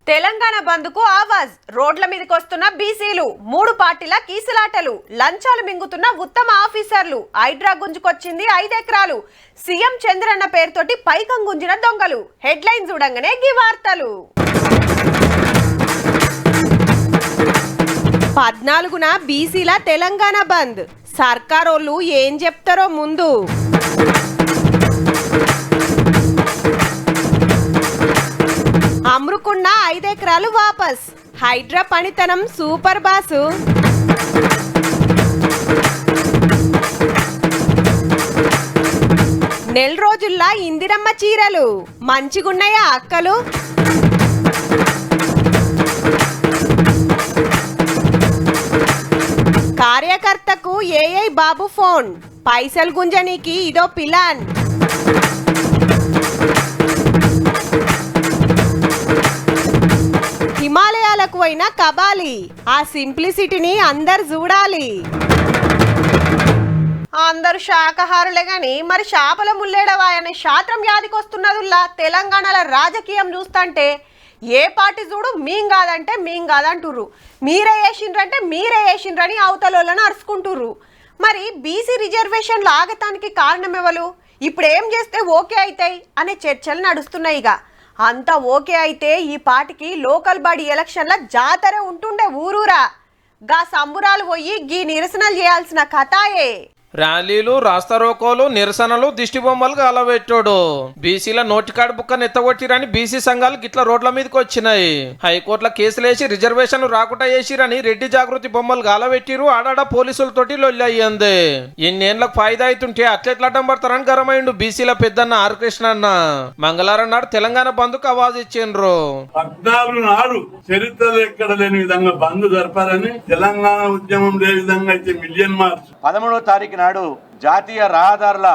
తెలంగాణ బంద్కు ఆవాజ్ రోడ్ల మీదకి వస్తున్న బీసీలు మూడు పార్టీల కీసులాటలు లంచాలు మింగుతున్న ఉత్తమ ఆఫీసర్లు హైడ్రా గుంజుకొచ్చింది 5 ఎకరాలు సీఎం చంద్రన్న పేరుతోటి పైకం గుంజిన దొంగలు హెడ్లైన్ చూడంగానే ఈ వార్తలు 14న బీసీల తెలంగాణ బంద్ సర్కారోళ్ళు ఏం చెప్తారో ముందు అమ్రుకున్న 5 ఎకరాలు వాపస్ హైడ్రా పనితనం సూపర్ బాసు నెల రోజుల్లా ఇందిరమ్మ చీరలు మంచిగున్నాయా అక్కలు కార్యకర్తకు ఏఐ బాబు ఫోన్ పైసలు గుంజనీకి ఇదో పిలాన్ హిమాలయాలకు పోయిన కబాలి ఆ సింప్లిసిటీని అందరు చూడాలి. అందరు శాకాహారులే గాని మరి చేపల ముల్లేడవా అనే శాస్త్రం యాదికొస్తున్నదుల్లా తెలంగాణలో రాజకీయం చూస్తుంటే ఏ పార్టీ చూడు మీం కాదంటే మీం కాదంటుర్రు, మీరే వేసిండ్రంటే మీరే వేసిండ్రని అవతలోళ్ళని అరుచుకుంటుర్రు. మరి బీసీ రిజర్వేషన్లు ఆగటానికి కారణం ఎవరు, ఇప్పుడు ఏం చేస్తే ఓకే అవుతాయి అనే చర్చలు నడుస్తున్నాయి. ఇక అంతా ఓకే అయితే ఈ పార్టీకి లోకల్ బాడీ ఎలక్షన్ల జాతర ఉంటుండే ఊరూరా గా సంబురాలు పోయి గీ నిరసనలు చేయాల్సిన కథాయే. ర్యాలీలు రాస్తారోకోలు నిరసనలు దిష్టి బొమ్మలు గాలబెట్టాడు. బీసీల నోటికాడు బుక్కను ఎత్తగొట్టిరని బీసీ సంఘాలు గిట్ల రోడ్ల మీదకి వచ్చినాయి. హైకోర్టులో కేసులేసి రిజర్వేషన్లు రాకుండా చేసిరని రెడ్డి జాగృతి బొమ్మలు గాలబెట్టిరు. ఆడాడ పోలీసులతోటి లొల్లి అయ్యింది. ఎన్నేళ్లకు ఫాయిదా అవుతుంటే అట్లెట్లా అడ్డం పడతారని గరమైండు బీసీల పెద్దన్న ఆర్ కృష్ణన్న. మంగళవారం నాడు తెలంగాణ బంద్కు ఆవాజ్ ఇచ్చిండ్రు. 14 నాడు చరిత్రలో ఎక్కడ లేని విధంగా బంద్ జరపాలని తెలంగాణ ఉద్యమం లే విధంగా అయితే మిలియన్ మార్చ్ 13వ తారీఖు నాడు జాతీయ రహదారుల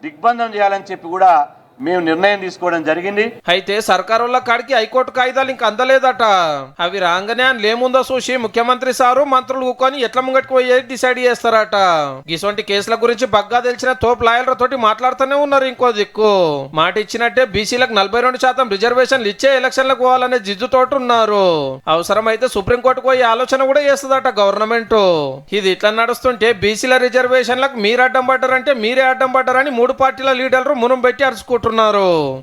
దిగ్బంధం చేయాలని చెప్పి కూడా మేము నిర్ణయం తీసుకోవడం జరిగింది. అయితే సర్కారుల కాడికి హైకోర్టు కాయిదాలు ఇంక అందలేదట. అవి రాగానే లేముందో చూసి ముఖ్యమంత్రి సారు మంత్రులు కూకొని ఎట్లా ముంగట్టుకు పోయేది డిసైడ్ చేస్తారట. ఇటువంటి కేసుల గురించి బగ్గా తెలిసిన తోపు లాయర్లతోటి మాట్లాడుతూనే ఉన్నారు. ఇంకో దిక్కు మాట ఇచ్చినట్టే బీసీలకు 42% రిజర్వేషన్లు ఇచ్చే ఎలక్షన్లకు పోవాలనే జిద్దుతోటి ఉన్నారు. అవసరమైతే సుప్రీంకోర్టుకు పోయే ఆలోచన కూడా చేస్తుందట గవర్నమెంట్. ఇది ఇట్లా నడుస్తుంటే బీసీల రిజర్వేషన్లకు మీరు అడ్డం పడ్డారంటే మీరే అడ్డం పడ్డారని 3 పార్టీల లీడర్లు మునం పెట్టి అరుచుకుంటున్నారు.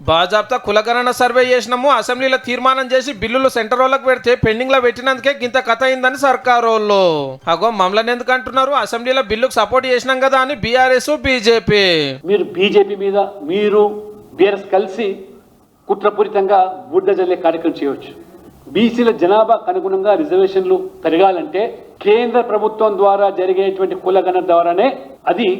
బాజాబ్తా కులగణన సర్వే చేసినాము, అసెంబ్లీలో తీర్మానం చేసి బిల్లులు సెంటర్ వాళ్ళకి పెడితే పెండింగ్ లో పెట్టినందుకే గింత కథ అయిందని సర్కారు వాళ్ళు. అగో మమ్మల్ని ఎందుకు అంటున్నారు, అసెంబ్లీలో బిల్లుకు సపోర్ట్ చేసినాం కదా అని బీఆర్ఎస్ బీజేపీ. మీరు బీజేపీ మీద మీరు బీఆర్ఎస్ కలిసి కుట్రపూరితంగా బుడ్డ జల్లే కార్యక్రమం చేయవచ్చు. బీసీల జనాభాకు అనుగుణంగా రిజర్వేషన్లు పెరగాలంటే కేంద్ర ప్రభుత్వం ద్వారా జరిగేటువంటి కులగణన ద్వారానే అది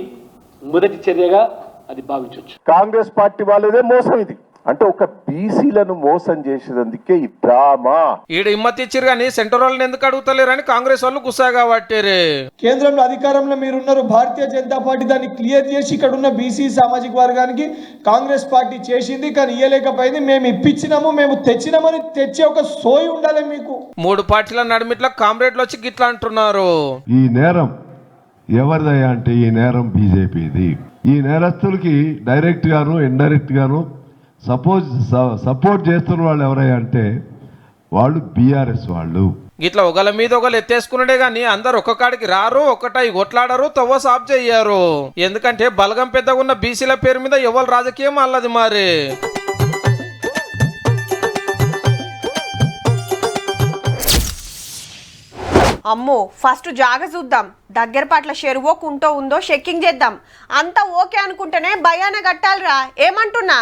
మొదటి చర్యగా అది భావించవచ్చు. కాంగ్రెస్ పార్టీ వాళ్ళదే మోసం ఇది. అంటే ఒక బీసీలను మోసం చేసేందుకే ఈ డ్రామా. ఈడ హిమ్మత్ ఇచ్చిరు కానీ సెంటర్ వాళ్ళని ఎందుకు అడుగుతలేరని కాంగ్రెస్ వాళ్ళు గుస్సాగా పట్టారు. కేంద్రంలో అధికారంలో మీరున్నారు, భారతీయ జనతా పార్టీ దాన్ని క్లియర్ చేసి ఇక్కడ ఉన్న బీసీ సామాజిక వర్గానికి కాంగ్రెస్ పార్టీ చేసింది, కానీ ఇయ్యలేకపోయింది. మేము ఇప్పించినాము, మేము తెచ్చినామని తెచ్చే ఒక సోయి ఉండాలి మీకు. 3 పార్టీల నడిమిట్ల కామ్రేడ్లు వచ్చి గిట్లా అంటున్నారు. ఈ నేరం ఎవరిదయ్యా అంటే ఈ నేరం బీజేపీది. ఈ నేరస్తులకి డైరెక్ట్ గాను ఇండైరెక్ట్ గాను సపోర్ట్ చేస్తున్న వాళ్ళు ఎవరయ్యా అంటే వాళ్ళు బీఆర్ఎస్ వాళ్ళు. ఇట్లా ఒకళ్ళ మీద ఒకళ్ళు ఎత్తేసుకున్నాడే గాని అందరు ఒక్క కాడికి రారు, ఒక్కటై కొట్లాడరు, తవ్వ సాఫ్ చెయ్యారు. ఎందుకంటే బలగం పెద్దగా ఉన్న బీసీల పేరు మీద ఎవరు రాజకీయం అల్లది. మరి అమ్మో ఫస్ట్ జాగ చూద్దాం, దగ్గర పట్ల చెరువో కుంటో ఉందో చెక్కింగ్ చేద్దాం. అంతా ఓకే అనుకుంటేనే భయాన కట్టాలిరా. ఏమంటున్నా,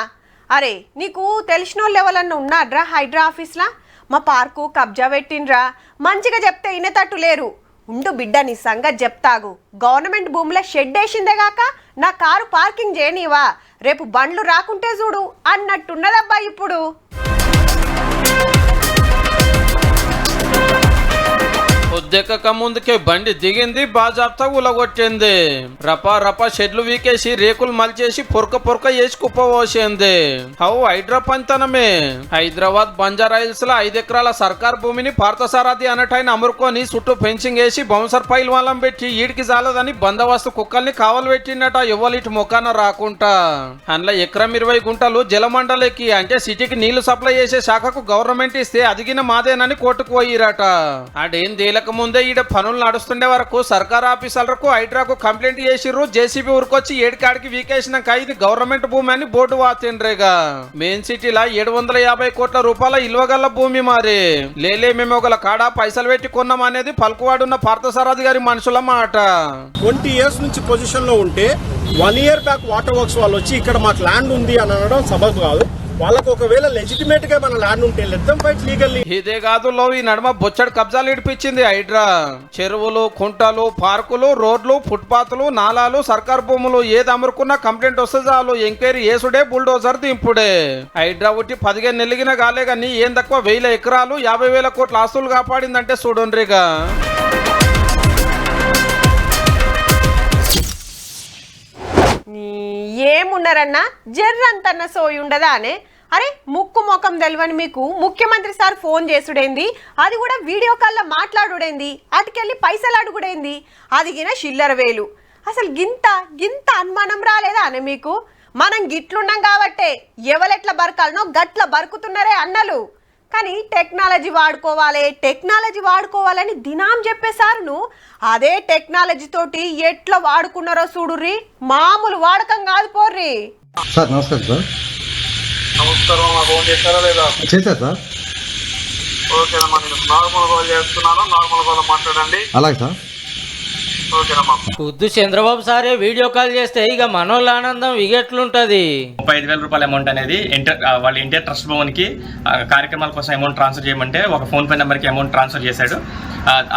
అరే నీకు తెలిసిన వాళ్ళు ఎవరన్నా ఉన్నాడ్రా హైడ్రా ఆఫీస్లా? మా పార్కు కబ్జా పెట్టిండ్రా, మంచిగా చెప్తే ఇనేటట్టు లేరు. ఉండు బిడ్డ నీ సంగతి చెప్తాగు. గవర్నమెంట్ భూమిలో షెడ్ వేసిందేగాక నా కారు పార్కింగ్ చేయనివా, రేపు బండ్లు రాకుంటే చూడు అన్నట్టున్నదబ్బా. ఇప్పుడు పొద్దెక్కక ముందుకే బండి దిగింది, బాజాప్తా ఉలగొట్టింది. రపా రపా షెడ్లు వీకేసి రేకులు మలిచేసి పొరక పొరక వేసి కుప్పపోసింది. హౌ హైడ్రా పంతనమే. హైదరాబాద్ బంజారాయిల్స్ లో 5 ఎకరాల సర్కార్ భూమిని పార్థసారథి అన్నటైన అమ్ముకొని చుట్టూ ఫెన్సింగ్ వేసి బౌన్సర్ పైల్ వాళ్ళం పెట్టి ఈడికి జాలదని బందోబస్తు కుక్కల్ని కావలు పెట్టినట. ఎవ్వలిటి మొక్కన రాకుండా. అందులో ఎకరం 20 గుంటలు జలమండలికి అంటే సిటీకి నీళ్లు సప్లై చేసే శాఖకు గవర్నమెంట్ ఇస్తే అదిగిన మాదేనని కోర్టుకు పోయిరట. ఆడేం తేలక ముందే ఈడ పనులు నడుస్తుండే వరకు సర్కార్ ఆఫీసర్లకు హైడ్రాకు కంప్లైంట్ చేసిర్రు. జేసీబీ ఊరుకొచ్చి ఏడికాడికి వీకేసినాక ఇది గవర్నమెంట్ భూమి అని బోర్డు వాతిండ్రేగా. మెయిన్ సిటీలా 750 కోట్ల రూపాయల ఇల్వగల్ల భూమి మారి లేలే మేము ఒకల కాడ పైసలు పెట్టి కొన్నాం అనేది పలుకువాడున్న పార్థసారథి గారి మనుషుల మాట. 20 years నుంచి పొజిషన్ లో ఉంటే 1 year బ్యాక్ వాటర్ వర్క్స్ వాళ్ళు వచ్చి ఇక్కడ మాకు ల్యాండ్ ఉంది అని అనడం సబబు కాదు. వాళ్ళకు ఒకవేళ లెజిటిమేట్ గా మన ల్యాండ్ ఉంటే లెట్ ఫైట్ లీగల్లీ. ఇదే కాదు లో ఈ నడుమ బొచ్చడి కబ్జాలు ఇడిపించింది హైడ్రా. చెరువులు, కుంటలు, పార్కులు, రోడ్లు, ఫుట్పాత్లు, నాలాలు, సర్కార్ భూములు ఏది అమరుకున్నా కంప్లైంట్ వస్తే చాలు ఎంక్వైరీ చేసుడే, బుల్డోజర్ దింపుడే. హైడ్రా ఉట్టి 15 నెలగిన కాలే గానీ ఏం తక్కువ 1000 ఎకరాలు 50,000 కోట్ల ఆస్తులు కాపాడిందంటే చూడండిగా. ఏమున్నారన్నా జర్రంతన్న సోయి ఉండదా అనే. అరే ముక్కు ముఖం తెలియని మీకు ముఖ్యమంత్రి సార్ ఫోన్ చేసుడేంది, అది కూడా వీడియో కాల్లో మాట్లాడుడేంది, అటుకెళ్ళి పైసలు అడుగుడేంది, అదిగిన చిల్లర వేలు. అసలు గింత గింత అనుమానం రాలేదా అనే మీకు? మనం గిట్లున్నాం కాబట్టే ఎవరెట్లా బరకాలనో గట్ల బరుకుతున్నారే అన్నలు. కానీ టెక్నాలజీ వాడుకోవాలని దినాం చెప్పేసారును అదే టెక్నాలజీ తోటి ఎట్లా వాడుకున్నారో చూడుర్రి. మామూలు వాడకం కాదు పోర్రి. సార్ నమస్కారం సార్. నమస్కారం. ఫోన్ చేస్తారా లేదా? చేశారు సార్. ఓకేనమ్మా, నేను నార్మల్ కాల్ చేస్తున్నాను, నార్మల్ కాల్ మాట్లాడండి. అలాగే సార్. పొద్దు చంద్రబాబు సారే వీడియో కాల్ చేస్తే ఇక మనోళ్ళ ఆనందం విగెట్లుంటది. 35,000 రూపాయల అమౌంట్ అనేది వాళ్ళ ఇండియా ట్రస్ట్ భవన్ కి కార్యక్రమాల కోసం అమౌంట్ ట్రాన్స్ఫర్ చేయమంటే ఒక ఫోన్ పే నెంబర్ కి అమౌంట్ ట్రాన్స్ఫర్ చేశాడు.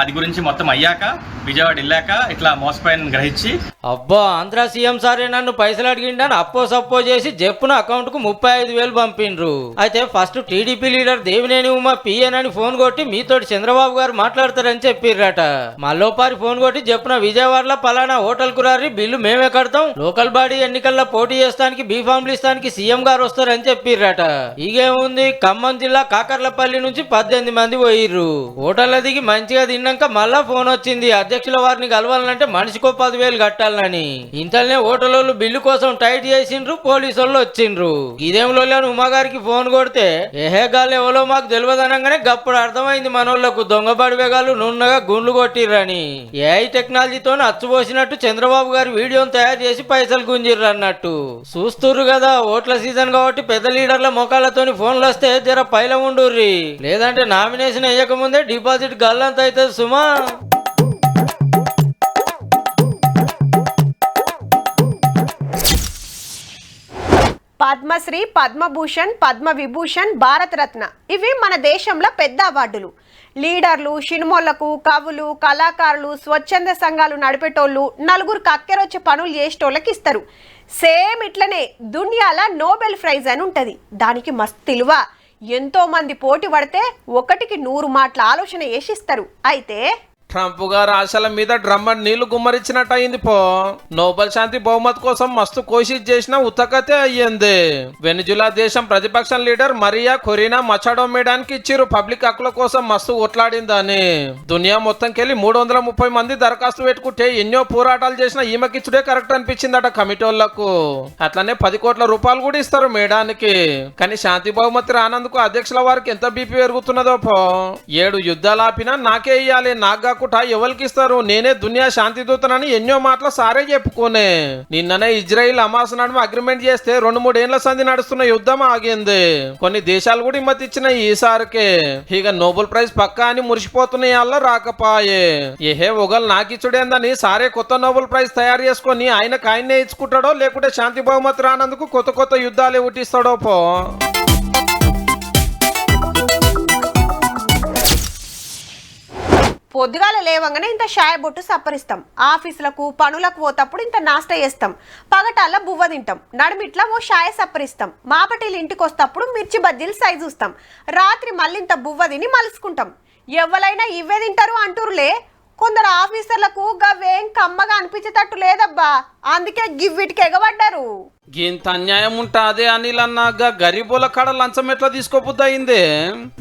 అది గురించి మొత్తం అయ్యాక విజయవాడ వెళ్ళాక ఇట్లా మోసపోయిన గ్రహించి అబ్బా ఆంధ్ర సీఎం సారే నన్ను పైసలు అడిగిండని అప్పో సప్పో చేసి జప్పున అకౌంట్ కు 35,000 పంపిండ్రు. అయితే first TDP leader Devineni Uma PN అని ఫోన్ కొట్టి మీతోటి చంద్రబాబు గారు మాట్లాడతారని చెప్పిర్రట. మల్లోపారి ఫోన్ కొట్టి జప్పున విజయవాడలో పలానా హోటల్ కు రారి, బిల్లు మేమే కడతాం, లోకల్ బాడీ ఎన్నికల్లో పోటీ చేస్తానికి బీఫామ్లు ఇస్తానికి సీఎం గారు వస్తారని చెప్పిర్రట. ఇగేముంది, ఖమ్మం జిల్లా కాకర్లపల్లి నుంచి 18 మంది పోయిర్రు. హోటల్లో దిగి మంచిగా తిన్నాక మళ్ళా ఫోన్ వచ్చింది, అధ్యక్షుల వారిని కలవాలంటే మనిషికో 10,000 కట్టాలని. ఇంతలోనే హోటల్ బిల్లు కోసం టైట్ చేసిండ్రు, పోలీసు వాళ్ళు వచ్చిండ్రు. ఇదేంలో ఉమాగారికి ఫోన్ కొడితే ఏహే గాలు ఎవరో మాకు తెలియదనగానే గప్పుడు అర్థమైంది మనోళ్లకు దొంగబడివేగాలు నున్నగా గుండ్లు కొట్టిర్రని. ఏఐ టెక్నాలజీతో అచ్చుపోసినట్టు చంద్రబాబు గారి వీడియోను తయారు చేసి పైసలు గుంజిర్రు అన్నట్టు. చూస్తుర్రు కదా, ఓట్ల సీజన్ కాబట్టి పెద్ద లీడర్ల మొఖాలతోని ఫోన్లు వస్తే జర పైల ఉండుర్రి, లేదంటే నామినేషన్ వేయకముందే డిపాజిట్ గల్లంత అయితే సుమా. పద్మశ్రీ, పద్మభూషణ్, పద్మవిభూషణ్, భారతరత్న ఇవి మన దేశంలో పెద్ద అవార్డులు. లీడర్లు, సినిమాలకు, కవులు, కళాకారులు, స్వచ్ఛంద సంఘాలు నడిపేటోళ్ళు, నలుగురికి అక్కెరొచ్చే పనులు చేసేటోళ్ళకి ఇస్తారు. సేమ్ ఇట్లనే దునియాల నోబెల్ ప్రైజ్ అని ఉంటుంది. దానికి మస్తు విలువ. ఎంతో మంది పోటీ పడితే 1కి 100 మాటల ఆలోచన చేసిస్తారు. అయితే ట్రంప్ గారు ఆశల మీద డ్రమ్మర్ నీళ్లు గుమ్మరించినట్టు అయింది పో. నోబెల్ శాంతి బహుమతి కోసం మస్తు కోషిష్ చేసిన ఉత్తకతే అయ్యింది. వెనిజులా దేశం ప్రతిపక్ష లీడర్ మరియా కొరీనా మచాడో మేడానికి ఇచ్చిరు పబ్లిక్ హక్కుల కోసం మస్తు ఓట్లాడిందని. దునియా మొత్తంకెళ్ళి 330 మంది దరఖాస్తు పెట్టుకుంటే ఎన్నో పోరాటాలు చేసిన ఈమెకిచ్చుడే కరెక్ట్ అనిపించిందట కమిటీలకు. అట్లనే 10 కోట్ల రూపాయలు కూడా ఇస్తారు మేడానికి. కానీ శాంతి బహుమతి రానందుకు అధ్యక్షుల వారికి ఎంత బీపీ పెరుగుతున్నదో పో. 7 యుద్ధాలు ఆపినా నాకే ఇయ్యాలి, నాకు ఎవరికి ఇస్తారు, నేనే దునియా శాంతి దూతనని ఎన్నో మాటలు సారే చెప్పుకోనే. నిన్ననే ఇజ్రాయిల్ హమాస్ నడుమ అగ్రిమెంట్ చేస్తే 2-3 ఏళ్ల సంధి నడుస్తున్న యుద్ధం ఆగింది. కొన్ని దేశాలు కూడా హిమ్మతి ఇచ్చిన ఈసారికే. ఇక నోబెల్ ప్రైజ్ పక్కా అని మురిసిపోతున్నాయి అల్ల రాకపాయే. ఏహే ఒకళ్ళు నాకిచ్చుడేందని సారే కొత్త నోబెల్ ప్రైజ్ తయారు చేసుకొని ఆయనే ఇచ్చుకుంటాడో, లేకుంటే శాంతి బహుమతి రానందుకు కొత్త యుద్ధాలే ఉట్టిస్తాడో పో. పొద్దుగాల లేవంగానే ఇంత షాయ బొట్టు సప్పరిస్తాం, ఆఫీసులకు పనులకు పోతప్పుడు ఇంత నాస్టా చేస్తాం, పగటాల్లో బువ్వ తింటాం, నడిమిట్లా ఓ షాయ సప్పరిస్తాం, మాపటీలు ఇంటికి వస్తప్పుడు మిర్చి బజ్జీలు సైజు చూస్తాం, రాత్రి మళ్ళీ ఇంత బువ్వ తిని మలుసుకుంటాం. ఎవరైనా ఇవే తింటారు అంటురులే. కొందరు ఆఫీసర్లకు గవేం కమ్మగా అనిపించేటట్టు లేదబ్బా, అందుకే గివ్విటికి ఎగబడ్డారు. ఇంత అన్యాయం ఉంటాదే అనిల్ అన్నాగా గరీబుల కాడ లంచం ఎట్లా తీసుకోబుద్ది అయింది.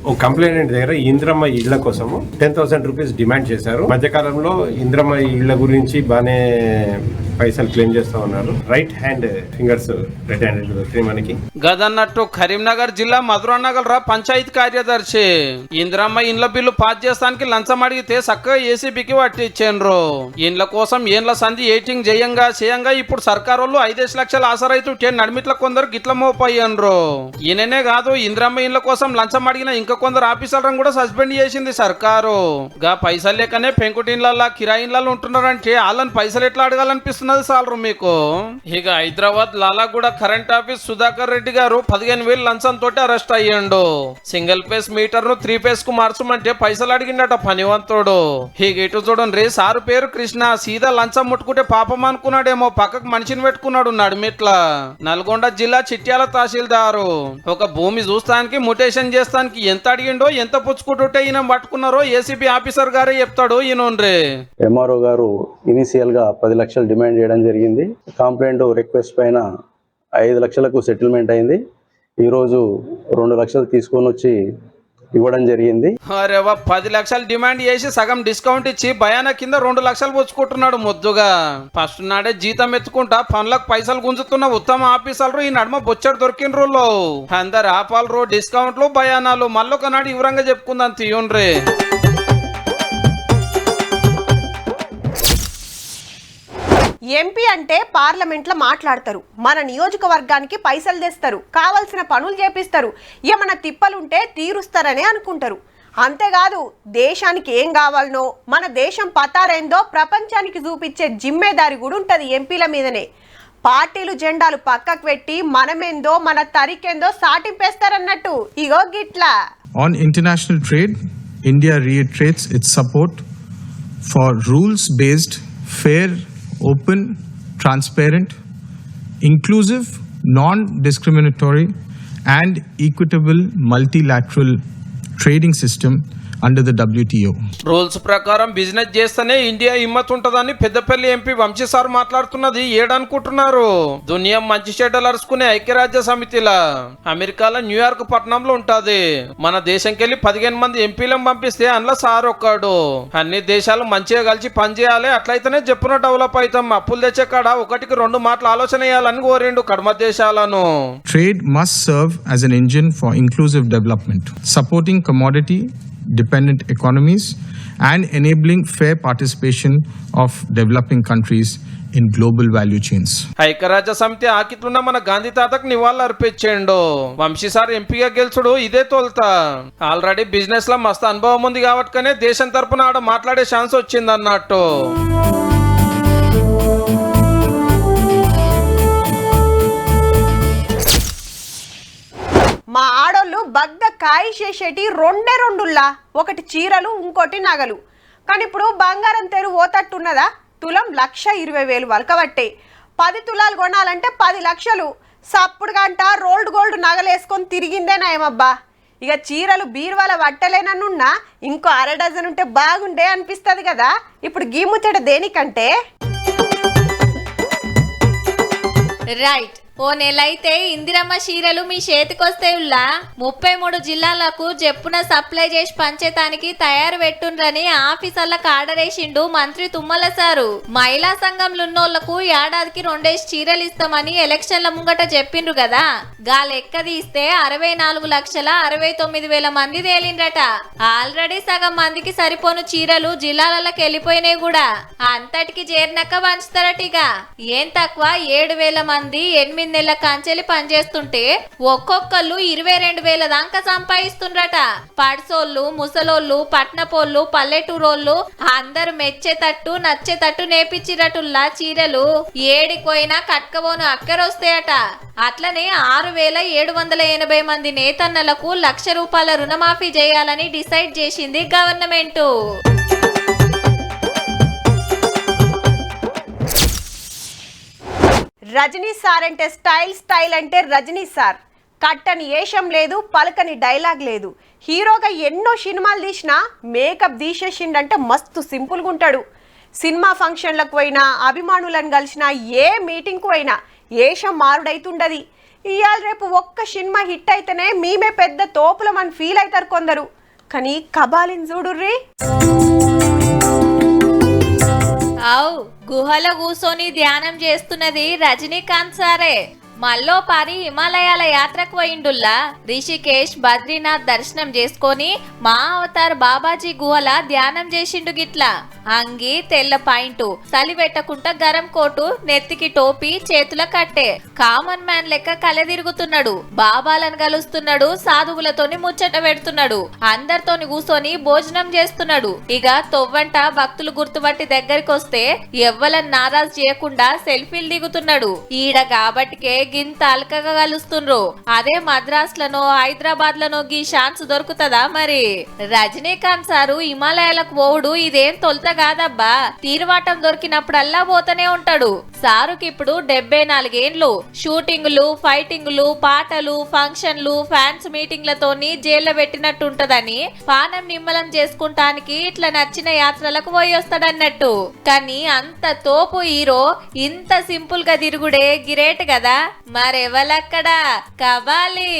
ఓ కంప్లైంట్ దగ్గర ఇంద్రమ్మ ఇళ్ల కోసము 10,000 రూపీస్ డిమాండ్ చేశారు. మధ్యకాలంలో ఇంద్రమ్మ ఇళ్ల గురించి బానే పైసలు క్లెయిమ్ చేస్తా ఉన్నారు. Right hand fingers red hand మనకి గదన్నట్టు కరీంనగర్ జిల్లా మధురనగర్ పంచాయతీ కార్యదర్శి ఇంద్రమ్మ ఇండ్ల బిల్లు పాస్ చేస్తానికి లంచం అడిగితే చక్కగా ఏసీబీకి పట్టించారు. ఇండ్ల కోసం ఏండ్ల సంధి ఎయిటింగ్ చేయంగా ఇప్పుడు సర్కారు వాళ్ళు 5 లక్షల ఆసరైతు నడిమిట్ల కొందరు గిట్ల మోపయ్యారు. ఈయననే కాదు ఇంద్రమ్మ ఇండ్ల కోసం లంచం అడిగిన ఇంకా కొందరు ఆఫీసర్లను కూడా సస్పెండ్ చేసింది సర్కారు. గా పైసలు లేకనే పెంకుటిన్లల్లా కిరాయిన్లలో ఉంటున్నారంటే వాళ్ళని పైసలు ఎట్లా అడగాలనిపిస్తున్నది సాలరు మీకు. ఇక హైదరాబాద్ లాలాగూడ కరెంట్ ఆఫీస్ సుధాకర్ రెడ్డి గారు 15,000 లంచం తోటి అరెస్ట్ అయ్యిండు. సింగిల్ ఫేస్ మీటర్ ను 3 ఫేస్ కు మార్చమంటే పైసలు అడిగిండట పనివంతుడు. ఇక ఇటు చూడండి, సారు పేరు కృష్ణ, సీదా లంచం ముట్టుకుంటే పాపం అనుకున్నాడేమో, పక్కకు మనిషిని పెట్టుకున్నాడు నడిమిట్ల. నల్గొండ జిల్లా చిట్యాల తహసీల్దారు ఒక భూమి చూస్తానికి ముటేషన్ చేస్తానికి ఎంత అడిగిండో ఎంత పుచ్చుకుంటుంటే ఈయన పట్టుకున్నారో ఏసీబీ ఆఫీసర్ గారే చెప్తాడు. ఈయన ఎంఆర్ఓ గారు ఇనిషియల్ గా 10 లక్షలు డిమాండ్ చేయడం జరిగింది. కంప్లైంట్ రిక్వెస్ట్ పైన 5 లక్షలకు సెటిల్మెంట్ అయింది. ఈరోజు 2 లక్షలు తీసుకొని వచ్చి ఇవ్వడం జరిగింది. అరే 10 లక్షలు డిమాండ్ చేసి సగం డిస్కౌంట్ ఇచ్చి భయాన కింద 2 లక్షలు పుచ్చుకుంటున్నాడు ముద్దుగా. ఫస్ట్ నాడే జీతం ఎత్తుకుంటా పనులకు పైసలు గుంజుతున్న ఉత్తమ ఆఫీసర్లు ఈ నడుమ బొచ్చడు దొరికిండ్రు. అందరు ఆపాలరు, డిస్కౌంట్లు, భయానాలు మళ్ళొక నాడు వివరంగా చెప్పుకుందాం తీయుండ్రే. ఎంపీ అంటే పార్లమెంట్లో మాట్లాడతారు, మన నియోజకవర్గానికి పైసలు తెస్తారు, కావలసిన పనులు చేపిస్తారు, ఏమన్నా తిప్పలుంటే తీరుస్తారని అనుకుంటారు. అంతేకాదు దేశానికి ఏం కావాలనో మన దేశం పతారేందో ప్రపంచానికి చూపించే జిమ్మేదారి కూడా ఉంటుంది ఎంపీల మీదనే. పార్టీలు జెండాలు పక్కకు పెట్టి మనమేందో మన తరికేందో సాటింపేస్తారన్నట్టు. ఇగో గిట్లా. On international trade, India reiterates its support for rules-based, fair, open, transparent, inclusive, non-discriminatory and equitable multilateral trading system under the WTO. Rules ప్రకారం బిజినెస్ చేస్తేనే ఇండియా హిమ్మత్ ఉంటదని పెద్దపల్లి ఎంపీ వంశీ సార్ మాట్లాడుతున్నది ఏడనుకుంటున్నారు. దునియా మంచి చెడ్డలు అరుచుకునే ఐక్యరాజ్య సమితిలా అమెరికాలో న్యూయార్క్ పట్టణంలో ఉంటది. మన దేశంకెళ్ళి 15 మంది ఎంపీలను పంపిస్తే అందులో సార్ ఒక్కడు. అన్ని దేశాలు మంచిగా కలిసి పనిచేయాలి, అట్లయితేనే చెప్పున డెవలప్ అవుతాం. అప్పులు తెచ్చే కాడ 1-2 మాటలు ఆలోచన చేయాలని కోరిండు కడమ దేశాలను. Trade must serve as an engine for inclusive development, supporting commodity dependent economies and enabling fair participation of developing countries in global value chains. ఐక్యరాజ్య సమితి ఆకిట్లున్న మన గాంధీ తాతకు నివాళులు అర్పించిండు. వంశీ సార్ ఎంపీగా గెలుచుడు ఇదే తోల్తా. ఆల్రెడీ బిజినెస్ లో మస్తు అనుభవం ఉంది కాబట్టినే దేశం తరపున ఆడ మాట్లాడే ఛాన్స్ వచ్చింది అన్నట్టు. మా ఆడోళ్ళు బగ్గ కాయ చేసేటి 2 ఒకటి చీరలు, ఇంకోటి నగలు. కానీ ఇప్పుడు బంగారం తెరు పోతట్టున్నదా? తులం 1,20,000 వలకబట్టే. 10 తులాలు కొనాలంటే 10 లక్షలు. సప్పుడు గంట రోల్డ్ గోల్డ్ నగలు వేసుకొని తిరిగిందే నయమబ్బా. ఇక చీరలు బీరువాల పట్టలేనన్నున్నా ఇంకో 1/2 డజన్ ఉంటే బాగుండే అనిపిస్తుంది కదా. ఇప్పుడు గీ ముచ్చట దేనికంటే రైట్, ఓ నెలైతే ఇందిరమ్మ చీరలు మీ చేతికొస్తేయుల్లా 33 జిల్లాలకు చెప్పున సప్లై చేసి పంచేతానికి తయారు పెట్టుండ్రని ఆఫీసర్లకు ఆర్డర్ వేసిండు మంత్రి తుమ్మల సారు. మహిళా సంఘంలో ఉన్నోళ్లకు ఏడాదికి 2 చీరలు ఇస్తామని ఎలక్షన్ల ముంగట చెప్పిండ్రు కదా. గా లెక్క తీస్తే 64,69,000 మంది తేలిండ్రట. ఆల్రెడీ సగం మందికి సరిపోను చీరలు జిల్లాలకు వెళ్ళిపోయినాయి కూడా. అంతటికి చేరినాక పంచుతారటిగా. ఏం తక్కువ 7,000 మంది 8 నెలల కాంచెలి పనిచేస్తుంటే ఒక్కొక్కళ్ళు 22,000 దాకా సంపాదిస్తుండ్రట. పడ్సోళ్ళు, ముసలోళ్ళు, పట్నపోళ్ళు, పల్లెటూరోళ్ళు అందరు మెచ్చేటట్టు నచ్చేటట్టు నేర్పించిరటుల్లా చీరలు. ఏడిపోయినా కట్కబోను అక్కరొస్తాయట. అట్లనే 6,780 మంది నేతన్నలకు 1,00,000 రూపాయల రుణమాఫీ చేయాలని డిసైడ్ చేసింది గవర్నమెంట్. రజనీ సార్ అంటే స్టైల్ అంటే రజనీ సార్. కట్టని ఏషం లేదు, పలకని డైలాగ్ లేదు. హీరోగా ఎన్నో సినిమాలు తీసినా మేకప్ తీసేసిండంటే మస్తు సింపుల్గా ఉంటాడు. సినిమా ఫంక్షన్లకు పోయినా, అభిమానులను కలిసినా, ఏ మీటింగ్కు పోయినా ఏషం మారుడైతుండది. ఇవాళ రేపు ఒక్క సినిమా హిట్ అయితేనే మేమే పెద్ద తోపులమని ఫీల్ అవుతారు కొందరు. కానీ కబాలిని చూడుర్రీ. అవు గుహలో కూసోని ధ్యానం చేస్తున్నది రజనీకాంత్ సారే. మల్లోపారి హిమాలయాల యాత్రకు పోయిండుల్లా. రిషికేష్, బద్రీనాథ్ దర్శనం చేసుకొని మా అవతార్ బాబాజీ గుహల ధ్యానం చేసిండు గిట్లా. అంగి తెల్ల పాయింట్, చలి పెట్టకుండా గరం కోటు, నెత్తికి టోపీ, చేతుల కట్టే. కామన్ మ్యాన్ లెక్క కలెదిరుగుతున్నాడు. బాబాలను కలుస్తున్నాడు, సాధువులతోని ముచ్చట పెడుతున్నాడు, అందరితోని కూసోని భోజనం చేస్తున్నాడు. ఇక తొవ్వంట భక్తులు గుర్తుపట్టి దగ్గరికి వస్తే ఎవ్వలను నారాజు చేయకుండా సెల్ఫీలు దిగుతున్నాడు. ఈడ కాబట్టికే గింత అల్కగా కలుస్తుండ్రు. అదే మద్రాస్ లను, హైదరాబాద్ లను గీ ఛాన్స్ దొరుకుతుందా మరి? రజనీకాంత్ సారు హిమాలయాలకు పోవుడు ఇదేం తొలత కాదబ్బా. తీరువాటం దొరికినప్పుడల్లా పోతూనే ఉంటాడు. సారుకి ఇప్పుడు 74 ఏండ్లు. షూటింగులు, ఫైటింగులు, పాటలు, ఫంక్షన్లు, ఫ్యాన్స్ మీటింగ్లతోని జైల్లో పెట్టినట్టుంటదని పానం నిమ్మలం చేసుకుంటానికి ఇట్లా నచ్చిన యాత్రలకు పోయి వస్తాడన్నట్టు. కానీ అంత తోపు హీరో ఇంత సింపుల్ గా తిరుగుడే గిరేట్ కదా. మరెవలక్కడా కబాలి.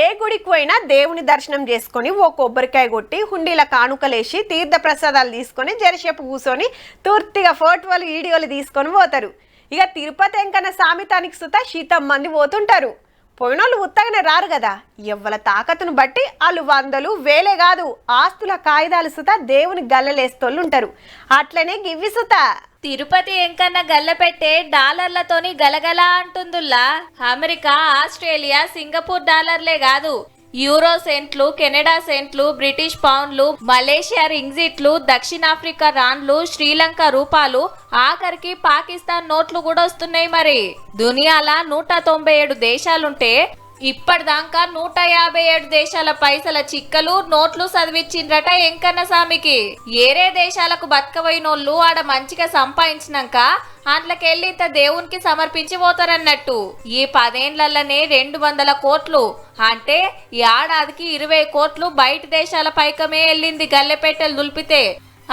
ఏ గుడికి పోయినా దేవుని దర్శనం చేసుకొని ఓ కొబ్బరికాయ కొట్టి హుండీల కానుకలేసి తీర్థ ప్రసాదాలు తీసుకొని జరసేపు కూర్చొని తూర్తిగా ఫోటోలు వీడియోలు తీసుకొని పోతారు. ఇక తిరుపతి వెంకన్న సామితానికి సుత శీతం మంది పోతుంటారు. పోయినోళ్ళు ఉత్తగానే రారు కదా. ఎవ్వల తాకతును బట్టి వాళ్ళు 100, 1000 కాదు, ఆస్తుల కాయిదాలు సుత దేవుని గల్లలేస్తోళ్ళు ఉంటారు. అట్లనే గివ్వి సుత తిరుపతి ఎంకన్న గల్ల పెట్టే డాలర్లతోని గలగల అంటుందిల్లా. అమెరికా, ఆస్ట్రేలియా, సింగపూర్ డాలర్లే కాదు, యూరో సెంట్లు, కెనడా సెంట్లు, బ్రిటిష్ పౌండ్లు, మలేషియా రింగ్జిట్లు, దక్షిణాఫ్రికా రాన్లు, శ్రీలంక రూపాలు, ఆఖరికి పాకిస్తాన్ నోట్లు కూడా వస్తున్నాయి. మరి దునియాల 197 దేశాలుంటే ఇప్పటిదాకా 157 దేశాల పైసల చిక్కలు, నోట్లు చదివిచ్చిండ్రట ఎంకన్న స్వామికి. ఏరే దేశాలకు బతకవైనోళ్ళు ఆడ మంచిగా సంపాదించినాక అందులోకెళ్ళి ఇంత దేవునికి సమర్పించి పోతారన్నట్టు. ఈ 10 ఏండ్లనే 200 కోట్లు అంటే ఏడాదికి 20 కోట్లు బయట దేశాల పైకమే వెళ్ళింది గల్లెపెట్టెలు దులిపితే.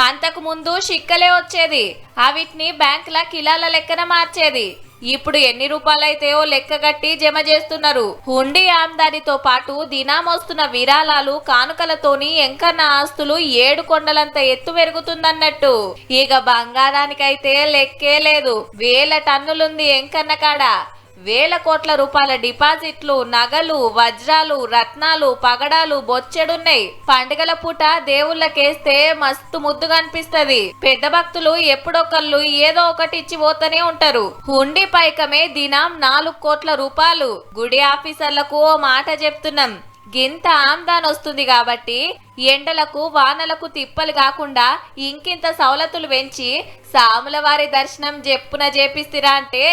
అంతకు ముందు షిక్కలే వచ్చేది, అవిటిని బ్యాంకుల కిలాల లెక్కన మార్చేది. ఇప్పుడు ఎన్ని రూపాయలైతేయో లెక్క కట్టి జమ చేస్తున్నారు. హుండీ ఆమ్దానితో పాటు దినామొస్తున్న విరాళాలు, కానుకలతోని ఎంకన్న ఆస్తులు 7 కొండలంత ఎత్తు పెరుగుతుందన్నట్టు. ఇక బంగారానికైతే లెక్కే లేదు. 1000 టన్నులుంది ఎంకన్న కాడ. 1000 కోట్ల రూపాయల డిపాజిట్లు, నగలు, వజ్రాలు, రత్నాలు, పగడాలు బొచ్చెడున్నాయి. పండుగల పూట దేవుళ్ళకేస్తే మస్తు ముద్దుగా అనిపిస్తది. పెద్ద భక్తులు ఎప్పుడొకళ్ళు ఏదో ఒకటి ఇచ్చి పోతూనే ఉంటారు. హుండీ పైకమే దినం 4 కోట్ల రూపాయలు. గుడి ఆఫీసర్లకు ఓ మాట చెప్తున్నాం, గింత ఆమ్దాన్ వస్తుంది కాబట్టి ఎండలకు, వానలకు తిప్పలు కాకుండా ఇంకింత సౌలతులు పెంచి సాముల వారి దర్శనం జెప్పున చేపిస్తురా అంటే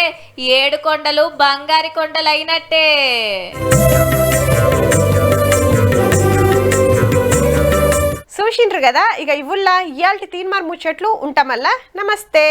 7 కొండలు బంగారి కొండలు అయినట్టే. చూసిండ్రు కదా. ఇక ఇవుల్లా ఇయాల్టి తీన్మార్ ముచ్చట్లు ఉంటామల్లా. నమస్తే.